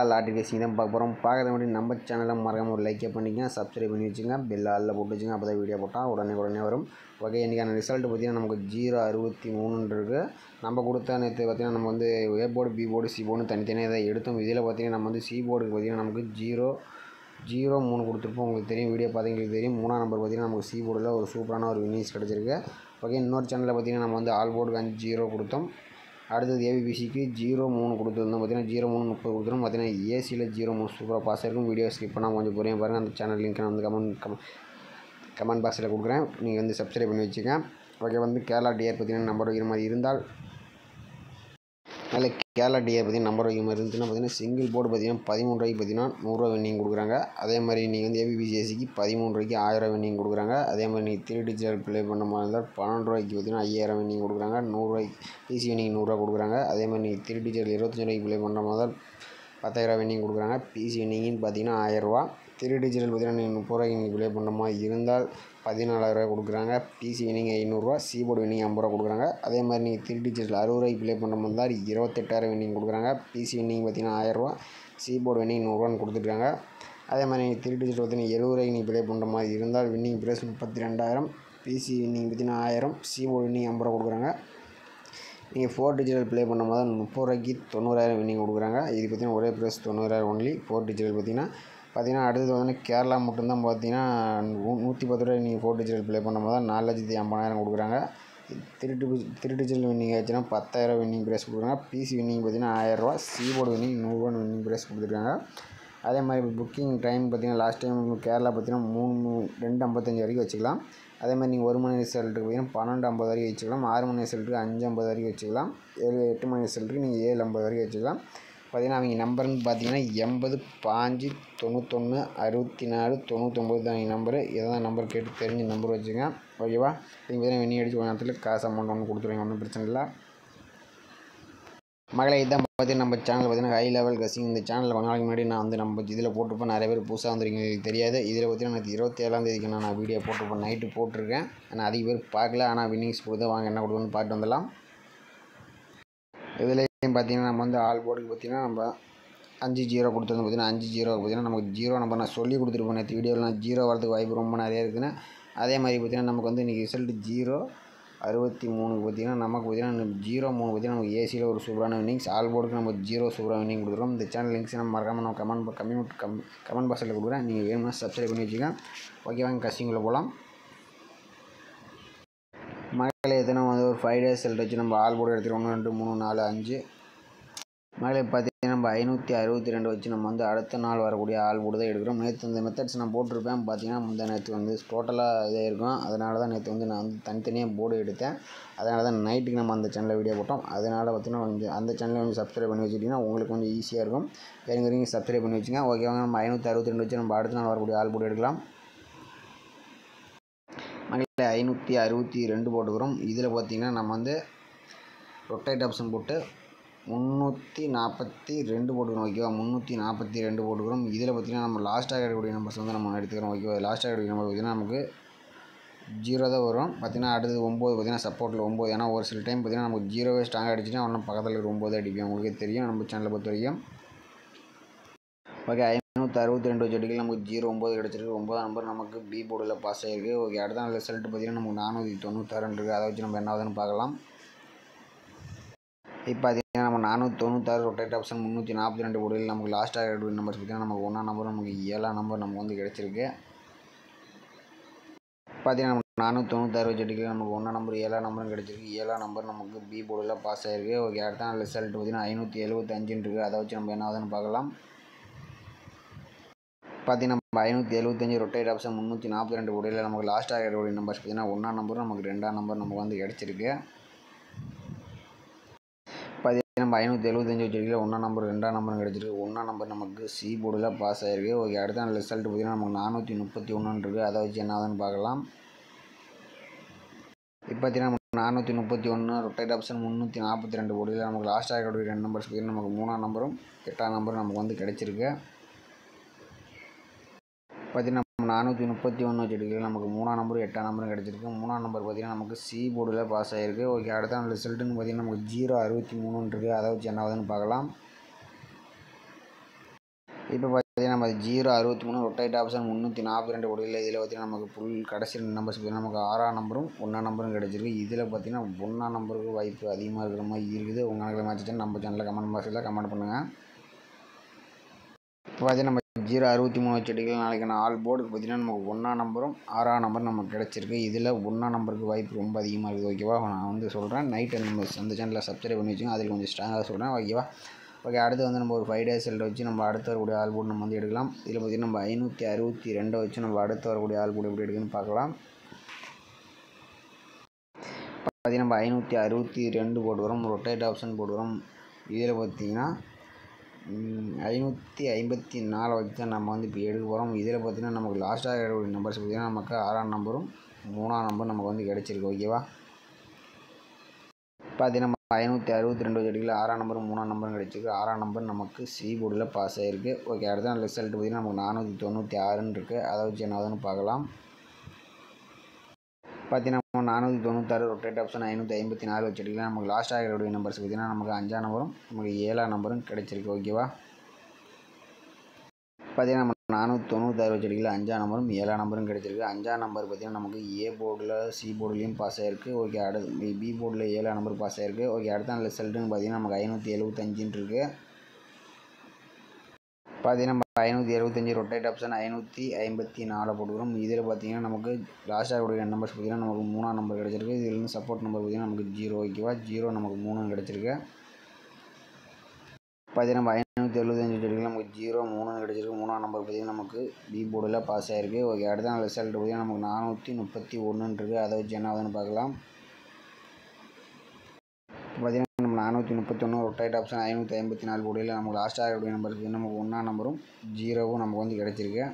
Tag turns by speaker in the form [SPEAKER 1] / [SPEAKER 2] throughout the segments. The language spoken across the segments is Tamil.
[SPEAKER 1] லாட்டரி ரேசிங் தான் பார்க்க போகிறோம். பார்க்குறது முன்னாடி நம்ம சேனலை மறக்காமல் ஒரு லைக்கே பண்ணிக்கங்க, சப்ஸ்கிரைப் பண்ணி வச்சுங்க, பெல் ஆலில் போட்டு வச்சுங்க. அப்போ தான் வீடியோ போட்டால் உடனே வரும். ஓகே, இன்றைக்கான ரிசல்ட் பார்த்திங்கன்னா நமக்கு 0.63 இருக்குது. நம்ம கொடுத்த நேற்று பார்த்திங்கன்னா நம்ம வந்து A board, B board, C board தனித்தனியாக தான் எடுத்தோம். இதில் பார்த்திங்கன்னா நம்ம வந்து சி போர்டுக்கு பார்த்திங்கன்னா நமக்கு 0.03 கொடுத்துருப்போம். உங்களுக்கு தெரியும், வீடியோ பார்த்தீங்களுக்கு தெரியும். 3ஆம் நம்பர் பார்த்திங்கன்னா நமக்கு சி போர்டில் ஒரு சூப்பரான ஒரு வின்னிங்ஸ் கிடச்சிருக்கு. ஓகே, இன்னொரு சேனலில் பார்த்திங்கன்னா நம்ம வந்து ஆல் போர்டுக்கு 5-0 கொடுத்தோம். அடுத்தது ஏபிபிசிக்கு 0.3 கொடுத்துருந்தோம். பார்த்தீங்கன்னா 0.3 30 கொடுத்துரும். பார்த்தீங்கன்னா ஏசியில் 0.3 சூப்பராக பாஸ் ஆகிருக்கும். வீடியோ ஸ்கிப் பண்ணால் கொஞ்சம் பொறுமையாக பாருங்கள். அந்த சேனல் லிங்க் நான் வந்து கமெண்ட் பாக்ஸில் கொடுக்குறேன். நீங்கள் வந்து சப்ஸ்கிரைப் பண்ணி வச்சுங்க. ஓகே, வந்து கேரளா டிஆர் பார்த்தீங்கன்னா நம்பர் வைக்கிற மாதிரி இருந்தால் அதில் கேரளா டிஆர் பார்த்தீங்கன்னா நம்பர் வைக்கிற மாதிரி இருந்துச்சுன்னா பார்த்தீங்கன்னா சிங்கிள் போர்டு பார்த்தீங்கன்னா 13 ரூபாய்க்கு பார்த்தீங்கன்னா 100 ரூபா வின்னிங் கொடுக்குறாங்க. அதே மாதிரி நீங்கள் வந்து ஏபிபிசி ஏசிக்கு 13 ரூபாய்க்கு 1000 வின்னிங் கொடுக்குறாங்க. அதே மாதிரி நீங்கள் 3 டிஜிட்டல் ப்ளே பண்ண மாதிரி இருந்தால் 12 ரூபாய்க்கு பார்த்தீங்கன்னா 5000 வின்னிங் கொடுக்குறாங்க. 100 ரூபாய்க்கு பிசி வின்னிங் 100 ரூபா கொடுக்குறாங்க. அதே மாதிரி நீங்கள் 3 டிஜிட்டல் 25 ரூபாய்க்கு ப்ளே பண்ணுற மாதிரி இருந்தால் 10,000 வின்னிங் கொடுக்குறாங்க. பிசி வின்னிங்னு பார்த்தீங்கன்னா 1000 ரூபா. 3 டிஜிட்டல் பார்த்தீங்கன்னா நீங்கள் 30 ரூபாய்க்கு நீங்கள் ப்ளே பண்ணுற மாதிரி இருந்தால் 14,000 ரூபா கொடுக்குறாங்க. பிசி வின்னிங் 500 ரூபா. சி போர்டு வின்னிங் 50 ரூபா கொடுக்குறாங்க. அதே மாதிரி நீங்கள் 3 டிஜிட்டல் 60 ரூபாய்க்கு ப்ளே பண்ணுற மாதிரி இருந்தால் 28,000 வின்னிங் கொடுக்குறாங்க. பிசி வின்னிங் பார்த்தீங்கன்னா 1000 ரூபா. சி போர்டு வின்னிங் 100 ரூபான்னு கொடுத்துருக்காங்க. அதே மாதிரி நீங்கள் 3 டிஜிட்டல் பார்த்தீங்கன்னா 70 ரூபாய்க்கு நீங்கள் ப்ளே பண்ணுற மாதிரி இருந்தால் வின்னிங் ப்ரைஸ் 32,000. பிசி வின்னிங் பார்த்தீங்கன்னா 1000. சி போர்டு வின்னிங் 50 ரூபா கொடுக்குறாங்க. நீங்கள் 4 டிஜிட்டல் ப்ளே பண்ணும் போது 30 ரூபாய்க்கு 90,000 வின்னிங் கொடுக்குறாங்க. இது பார்த்திங்கன்னா ஒரே ப்ரைஸ் 90,000 ஒன்லி 4 டிஜிட்டல் பார்த்தீங்கன்னா அடுத்தது வந்து கேரளா மட்டும்தான் பார்த்தீங்கன்னா 110 ரூபாய் நீங்கள் 4 டிஜிட்டல் ப்ளே பண்ணும் போது 4,50,000 கொடுக்குறாங்க. 3 டிஜிட்டல் வின்னிங் ஆச்சுன்னா 10,000 வின்னிங் ப்ரைஸ் கொடுக்குறாங்க. பிசி வின்னிங் பார்த்தீங்கன்னா 1000 ரூபா. சி போர்டு வின்னிங் 100 ரூபா வின்னிங் ப்ரைஸ் கொடுத்துருக்காங்க. அதே மாதிரி புக்கிங் டைம் பார்த்தீங்கன்னா லாஸ்ட் டைம் கேரளா பார்த்தீங்கன்னா 2:55 வரைக்கும் வச்சுக்கலாம். அதே மாதிரி நீங்கள் 1 மணி ரிசல்ட்டுக்கு பார்த்தீங்கன்னா 12:50 வரைக்கும் வச்சுக்கலாம். 6 மணி ரிசல்ட்டுக்கு 5:50 வரைக்கும் வச்சுக்கலாம். 8 மணி ரிசல்ட்டுக்கு நீங்கள் 7:50 வரைக்கும் வச்சுக்கலாம். பார்த்தீங்கன்னா அவங்க நம்பர்னு பார்த்தீங்கன்னா 80 5 91 64 99 தான் அவங்க நம்பரு. இதான் நம்பர் கேட்டு தெரிஞ்ச நம்பர் வச்சுங்க. ஓகேவா? நீங்கள் பார்த்தீங்கன்னா வின்னி அடிச்சு ஒரு நேரத்தில் காசு அமௌண்ட் ஒன்று கொடுத்துருவீங்க, ஒன்றும் பிரச்சனை இல்லை. மகளை இதான் பார்த்தீங்கன்னா நம்ம சேனல் பார்த்தீங்கன்னா ஹை லெவல் கசிங். இந்த சேனலில் கொஞ்ச நாளைக்கு முன்னாடி நான் வந்து நம்ம இதில் போட்டிருப்பேன். நிறைய பேர் புதுசாக வந்துருக்கீங்க, எனக்கு தெரியாது. இதில் பார்த்தீங்கன்னா எனக்கு 27ஆம் தேதிக்கு நான் வீடியோ போட்டிருப்பேன், நைட்டு போட்டிருக்கேன். ஆனால் அதிக பேர் பார்க்கல. ஆனால் வின்னிங்ஸ் கொடுத்து வாங்க என்ன கொடுக்கணும்னு பார்த்து வந்துடலாம். இதுலேயும் பார்த்தீங்கன்னா நம்ம வந்து ஆல் போர்டுக்கு பார்த்தீங்கன்னா நம்ம 5-0 கொடுத்துருந்து பார்த்தீங்கன்னா 5-0 பார்த்தீங்கன்னா நமக்கு 0 நம்பர் நான் சொல்லி கொடுத்துருப்பேன் நேற்று வீடியோவில். நான் 0 வரதுக்கு வாய்ப்பு ரொம்ப நிறைய இருக்குதுன்னு. அதே மாதிரி பார்த்தீங்கன்னா நமக்கு வந்து இன்றைக்கி ரிசல்ட் 0.63 பார்த்தீங்கன்னா நமக்கு பார்த்தீங்கன்னா 0.3 பார்த்தீங்கன்னா நமக்கு ஏசியில் ஒரு சூப்பரான வின்னிங்ஸ். ஆல் போர்டுக்கு நம்ம 0 சூப்பராக வின்னிங் கொடுத்துருக்கோம். இந்த சேனல் லிங்க்ஸ் நம்ம மறக்காமல் நான் கமெண்ட் பாக்ஸில் கொடுக்குறேன். நீங்கள் வேணும்னா சப்ஸ்கிரைப் பண்ணி வச்சுக்கோங்க. ஓகே, வாங்க கசிங்கில் போகலாம். மகளை எத்தனை வந்து ஒரு 5 டேஸ் ரிசல்ட் வச்சு நம்ம ஆல் போர்டு எடுத்துகிட்டு 1 2 3 4 5 மகளை பார்த்தீங்கன்னா நம்ம 562 வச்சு நம்ம வந்து அடுத்த நாள் வரக்கூடிய ஆல் போர்டு தான் எடுக்கிறோம். நேற்று இந்த மெத்தட்ஸ் நான் போட்டிருப்பேன். பார்த்தீங்கன்னா நேற்று வந்து டோட்டலாக இதாக இருக்கும். அதனால தான் நேற்று வந்து நான் வந்து தனித்தனியாக போர்டு எடுத்தேன். அதனால தான் நைட்டுக்கு நம்ம அந்த சேனலில் வீடியோ போட்டோம். அதனால் பார்த்தீங்கன்னா கொஞ்சம் அந்த சேனலில் கொஞ்சம் சப்ஸ்கிரைப் பண்ணி வச்சுட்டிங்கன்னா உங்களுக்கு கொஞ்சம் ஈஸியாக இருக்கும். வேணுங்கிறீங்க சப்ஸ்கிரைப் பண்ணி வச்சுங்க. ஓகேவாங்க, நம்ம 562 வச்சு நம்ம அடுத்த நாள் வரக்கூடிய ஆல் போர்டு எடுக்கலாம். மகளிர் 562 போட்டுக்கிறோம். இதில் பார்த்திங்கன்னா நம்ம வந்து ரொட்டேட் ஆப்ஷன் போட்டு 342 போட்டுக்கிறோம். ஓகேவா, 342 போட்டுக்கிறோம். இதில் பார்த்திங்கன்னா நம்ம லாஸ்ட்டாக கிடைக்கக்கூடிய நம்பர்ஸ் வந்து நம்ம எடுத்துக்கிறோம். ஓகேவா, லாஸ்ட்டாக கிடைக்கக்கூடிய நம்பர் பார்த்திங்கன்னா நமக்கு 0 தான் வரும். பார்த்திங்கன்னா அடுத்தது 9 பார்த்திங்கன்னா சப்போர்ட்டில் 9. ஏன்னா ஒரு சில டைம் பார்த்திங்கன்னா நமக்கு 0வே ஸ்ட்ராங்காக அடிச்சுன்னா ஒன்றும் பக்கத்தில் இருக்கிற 9 அடிப்போம். உங்களுக்கே தெரியும் நம்ம சேனலை பொறுத்த வரைக்கும். ஓகே, 562 வச்சு அடிக்கல நமக்கு 0.9 கிடச்சிருக்கு. 9ஆம் நம்பர் நமக்கு பி போர்டில் பாஸ் ஆகிருக்கு. ஓகே, அடுத்த நாள் ரிசல்ட் பார்த்திங்கன்னா நமக்கு 496 இருக்குது. அதை வச்சு நம்ம என்ன ஆகுதுன்னு பார்க்கலாம். இப்போ பார்த்தீங்கன்னா நம்ம 496 ரொட்டேட் ஆப்ஷன் 342 போர்டில் நமக்கு லாஸ்ட்டாக இருக்கக்கூடிய நம்பர்ஸ் பார்த்திங்கன்னா நமக்கு 1ஆம் நம்பர் நமக்கு 7ஆம் நம்பர் நமக்கு வந்து கிடச்சிருக்கு. பார்த்தீங்கன்னா நம்ம 496 வச்சு அடிக்கல நமக்கு 1ஆம் நம்பர் 7ஆம் நம்பரும் கிடச்சிருக்கு. 7ஆம் நம்பர் நமக்கு பி போர்டில் பாஸ் ஆகிருக்கு. ஓகே, அடுத்த நாள் ரிசல்ட் பார்த்திங்கன்னா 575 இருக்குது. அதை வச்சு நம்ம என்ன ஆகுதுன்னு பார்க்கலாம். பார்த்தீங்கன்னா நம்ம 575 ரொட்டேட் ஆப்ஷன் 342 போர்டில் நமக்கு லாஸ்ட்டாக இருக்கக்கூடிய நம்பர்ஸ் பார்த்திங்கன்னா 1ஆம் நம்பரும் நமக்கு 2ஆம் நம்பர் நமக்கு வந்து கிடச்சிருக்கு. நம்ம 575 வச்சுருக்கல 1ஆம் நம்பர் 2ஆம் நம்பரும் கிடச்சிருக்கு. 1ஆம் நம்பர் நமக்கு சி போர்டில் பாஸ் ஆகிருக்கு. ஓகே, அடுத்த நாள் ரிசல்ட் பார்த்திங்கன்னா நமக்கு 431 இருக்குது. அதை வச்சு என்ன ஆகுதுன்னு பார்க்கலாம். இப்போ பார்த்தீங்கன்னா நமக்கு 431 ரொட்டேட் ஆப்ஷன் 342 போர்டில் நமக்கு லாஸ்ட்டாக இருக்கக்கூடிய 2 நம்பர்ஸ் பார்த்திங்கன்னா நமக்கு 3ஆம் நம்பரும் 8ஆம் நம்பரும் நமக்கு வந்து கிடச்சிருக்கு. பார்த்தீங்கன்னா 431 வச்சுருக்கல நமக்கு 3ஆம் நம்பரும் 8ஆம் நம்பரும் கிடச்சிருக்கு. 3ஆம் நம்பர் பார்த்திங்கன்னா நமக்கு சி போர்டில் பாஸ் ஆகிருக்கு. ஓகே, அடுத்த நாள் ரிசல்ட்டுன்னு பார்த்திங்கன்னா நமக்கு 0.63 இருக்குது. அதை வச்சு என்ன ஆகுதுன்னு பார்க்கலாம். இப்போ பார்த்தீங்கன்னா நம்ம 063 ரொட்டேட் ஆப்ஷன் 342 கொடுக்கல. இதில் பார்த்தீங்கன்னா நமக்கு கடைசி 2 நம்பர்ஸ் பார்த்தீங்கன்னா நமக்கு 6ஆம் நம்பரும் 1ஆம் நம்பரும் கிடச்சிருக்கு. இதில் பார்த்தீங்கன்னா 1ஆம் நம்பருக்கு வாய்ப்பு அதிகமாக இருக்கிற மாதிரி இருக்குது. உங்கள் கணக்கில் மேட்ச் நம்ம சேனலில் கமெண்ட் பாக்ஸில் கமெண்ட் பண்ணுங்கள். இப்போ பார்த்தீங்கன்னா நம்ம 063 வச்சு அடிக்கலாம். நாளைக்கான ஆல் போர்டுக்கு பார்த்தீங்கன்னா நமக்கு 1ஆம் நம்பரும் 6ஆம் நம்பரும் நமக்கு கிடச்சிருக்கு. இதில் 1ஆம் நம்பருக்கு வாய்ப்பு ரொம்ப அதிகமாக இருக்குது. ஓகேவா, நான் வந்து சொல்கிறேன். நைட் நம்ம அந்த சேனலில் சப்ஸ்கிரைப் பண்ணி வச்சுங்க. அதில் கொஞ்சம் ஸ்ட்ராங்காக சொல்கிறேன். ஓகேவா. ஓகே, அடுத்து வந்து நம்ம ஒரு 5 டேஸ் செல்ட்டை வச்சு நம்ம அடுத்து வரக்கூடிய ஆல் போர்டு நம்ம வந்து எடுக்கலாம். இதில் பார்த்திங்கன்னா நம்ம 562 வச்சு நம்ம அடுத்து வரக்கூடிய ஆல் போர்டு எப்படி எடுக்குன்னு பார்க்கலாம். பார்த்திங்கன்னா நம்ம 562 போட்டு வரோம். ரொட்டேட் ஆப்ஷன் போட்டு வரோம். இதில் பார்த்திங்கன்னா 554 வச்சு தான் நம்ம வந்து இப்போ எடுக்க போகிறோம். இதில் பார்த்திங்கன்னா நமக்கு லாஸ்ட்டாக இருக்கக்கூடிய நம்பர்ஸ் பார்த்திங்கன்னா நமக்கு 6ஆம் நம்பரும் 3ஆம் நம்பரும் நமக்கு வந்து கிடச்சிருக்கு. ஓகேவா. பார்த்தீங்கன்னா நம்ம 562 வச்சு அடிக்கல. 6ஆம் நம்பரும் 3ஆம் நம்பரும் கிடச்சிருக்கு. 6ஆம் நம்பர் நமக்கு சி போர்டில் பாஸ் ஆகிருக்கு. ஓகே, அடுத்த ரிசல்ட் பார்த்திங்கன்னா நமக்கு 496 இருக்குது. அதை வச்சு என்ன ஆகுதுன்னு பார்க்கலாம். பார்த்தீங்கன்னா 496 ரொட்டேட் ஆப்ஷன் 554 வச்சு அடிக்கலாம். நமக்கு லாஸ்ட் ஆகிற நம்பர்ஸ் பார்த்திங்கன்னா நமக்கு 5ஆம் நம்பரும் நமக்கு 7ஆம் நம்பரும் கிடச்சிருக்கு. ஓகேவா. பார்த்தீங்கன்னா நம்ம 496 வச்சு அடிக்கல. 5ஆம் நம்பரும் 7ஆம் நம்பரும் கிடச்சிருக்கு. 5ஆம் நம்பர் பார்த்திங்கன்னா நமக்கு ஏ போர்டில் சி போர்டுலேயும் பாஸ் ஆகிருக்கு. ஓகே, அடுத்து பி போர்டில் 7ஆம் நம்பர் பாஸ் ஆகிருக்கு. ஓகே, அடுத்த ரிசல்ட்டுன்னு பார்த்திங்கன்னா நமக்கு 575 இருக்குது. பார்த்தீங்கன்னா நம்ம 575 ரொட்டேட் ஆப்ஷன் 554 போட்டுக்கிறோம். இதில் பார்த்திங்கன்னா நமக்கு லாஸ்ட்டாக கூடிய நம்பர்ஸ் பார்த்திங்கன்னா நமக்கு 3ஆம் நம்பர் கிடச்சிருக்கு. இதில் இருந்து சப்போர்ட் நம்பர் பார்த்திங்கன்னா நமக்கு 0. ஓகேவா, 0 நமக்கு 3 கிடச்சிருக்கு. பார்த்தீங்கன்னா நம்ம 575 வச்சுருக்கோம். நமக்கு 0 3 கிடச்சிருக்கு. 3ஆம் நம்பர் பார்த்திங்கன்னா நமக்கு பி போர்டில் பாஸ் ஆகிருக்கு. ஓகே, அடுத்த ரிசல்ட் பார்த்திங்கன்னா நமக்கு 431 இருக்குது. அதை வச்சு என்ன ஆகுதுன்னு பார்க்கலாம். பார்த்திங்கன்னா நம்ம 431 ரொட்டேட் ஆப்ஷன் 554 போர்டில் நமக்கு லாஸ்ட்டாக இருக்கக்கூடிய நம்பர் பார்த்திங்கன்னா நமக்கு 1ஆம் நம்பரும் 0வும் நமக்கு வந்து கிடச்சிருக்கு.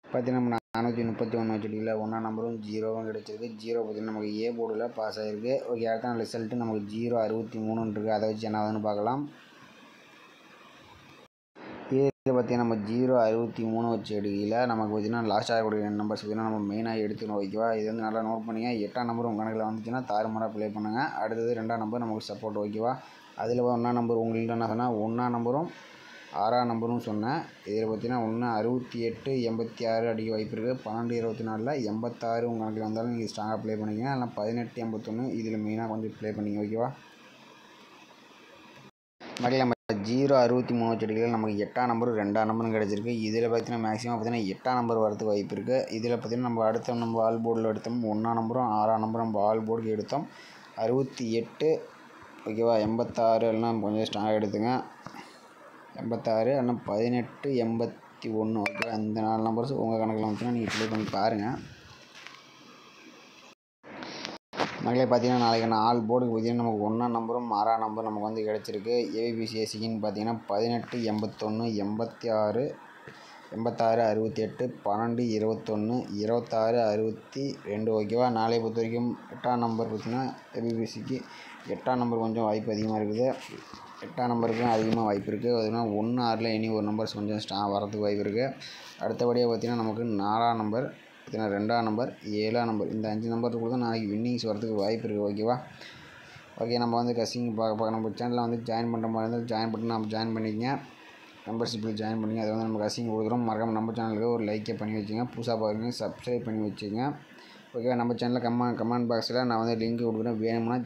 [SPEAKER 1] பார்த்திங்கன்னா நம்ம 431 வச்சுட்டிங்களா. 1ஆம் நம்பரும் 0வும் கிடச்சிருக்கு. 0 பார்த்திங்கன்னா நமக்கு ஏ போர்டில் பாஸ் ஆகிருக்கு. ஓகே, அடுத்த ரிசல்ட்டு நமக்கு 063 இருக்குது. அதை வச்சு என்ன ஆகுதுன்னு பார்க்கலாம். இதில் பார்த்திங்கன்னா நம்ம 063 வச்சு எடுக்கல. நமக்கு பார்த்திங்கன்னா லாஸ்ட் ஆகக்கூடிய நம்பர்ஸ் பார்த்திங்கன்னா நம்ம மெயினாக எடுத்துக்கணும். ஓகேவா, இது வந்து நல்லா நோட் பண்ணிங்க. 8ஆம் நம்பர் உங்கள் கணக்கில் வந்துச்சுன்னா தாறுமாறாக ப்ளே பண்ணுங்கள். அடுத்தது 2ஆம் நம்பர் நமக்கு சப்போர்ட். ஓகேவா, அதில் 1ஆம் நம்பர் உங்களுக்கு என்ன சொன்னால் 1ஆம் நம்பரும் 6ஆம் நம்பரும் சொன்னேன். இதில் பார்த்திங்கன்னா 68 86 அடிக்க வாய்ப்பு இருக்குது. 12 24 86 உங்கள் கணக்கில் வந்தாலும் நீங்கள் ஸ்ட்ராங்காக ப்ளே பண்ணிக்கங்க. இல்லை 18 81 இதில் மெயினாக கொஞ்சம் ப்ளே பண்ணிங்க. ஓகேவா. மக்களே, நம்ம 063 வச்சு அடிக்கல. நமக்கு 8ஆம் நம்பரும் 2ஆம் நம்பரும் கிடச்சிருக்கு. இதில் பார்த்திங்கன்னா மேக்ஸிமம் பார்த்திங்கன்னா 8ஆம் நம்பர் வரதுக்கு வாய்ப்பு இருக்குது. இதில் பார்த்திங்கன்னா நம்ம அடுத்த நம்ம ஆல் போர்டில் எடுத்தோம் 1ஆம் நம்பரும் 6ஆம் நம்பரும் நம்ம ஆல் போர்டுக்கு எடுத்தோம் 68. ஓகேவா, 86 எல்லாம் கொஞ்சம் ஸ்ட்ராங்காக எடுத்துங்க. 86 ஆனால் 18 81. ஓகே, அந்த 4 நம்பர்ஸ் உங்கள் கணக்கில் வந்துச்சுன்னா நீங்கள் ப்ளே பண்ணி பாருங்கள். மக்களே, பார்த்திங்கன்னா நாளைக்கான ஆல் போர்டுக்கு பார்த்திங்கன்னா நமக்கு 1ஆம் நம்பரும் 6ஆம் நம்பரும் நமக்கு வந்து கிடச்சிருக்கு. ஏபிபிசிஎஸ்சிக்குன்னு பார்த்திங்கன்னா 18 81 86 68 12 21 26 62. ஓகேவா. நாளையை பொறுத்த வரைக்கும் 8ஆம் நம்பர் பார்த்திங்கன்னா ஏபிபிசிக்கு 8ஆம் நம்பர் கொஞ்சம் வாய்ப்பு அதிகமாக இருக்குது. 8ஆம் நம்பருக்கும் அதிகமாக வாய்ப்பு இருக்குது. அதுனா 1 6ல் இனி ஒரு நம்பர்ஸ் கொஞ்சம் வரதுக்கு வாய்ப்பு இருக்குது. அடுத்தபடியாக பார்த்திங்கன்னா நமக்கு 4ஆம் நம்பர் பார்த்திங்கன்னா 2ஆம் நம்பர் 7ஆம் நம்பர் இந்த 5 நம்பருக்கு கூட நாளைக்கு வின்னிங்ஸ் வரதுக்கு வாய்ப்பு இருக்குது. ஓகேவா. ஓகே, நம்ம வந்து கசிங் பார்க்க நம்ம சேனலில் வந்து ஜாயின் பண்ணுற மாதிரி இருந்தால் ஜாயின் பண்ணி நம்ம ஜாயின் பண்ணிக்கங்க. மெம்பர்ஷிப்பில் ஜாயின் பண்ணி அதை வந்து நம்ம கசிங் கொடுக்குறோம். மறக்காம நம்ம சேனலுக்கு ஒரு லைக்கே பண்ணி வச்சுங்க. புதுசாக பார்க்குறீங்க சப்ஸ்கிரைப் பண்ணி வச்சுங்க. ஓகேவா. நம்ம சேனலில் கமெண்ட் பாக்ஸில் நான் வந்து லிங்க் கொடுக்குறேன். வேணும்னா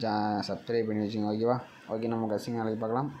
[SPEAKER 1] சப்ஸ்கிரைப் பண்ணி வச்சுங்க. ஓகேவா. ஓகே, நம்ம கசிங் நாளைக்கு பார்க்கலாம்.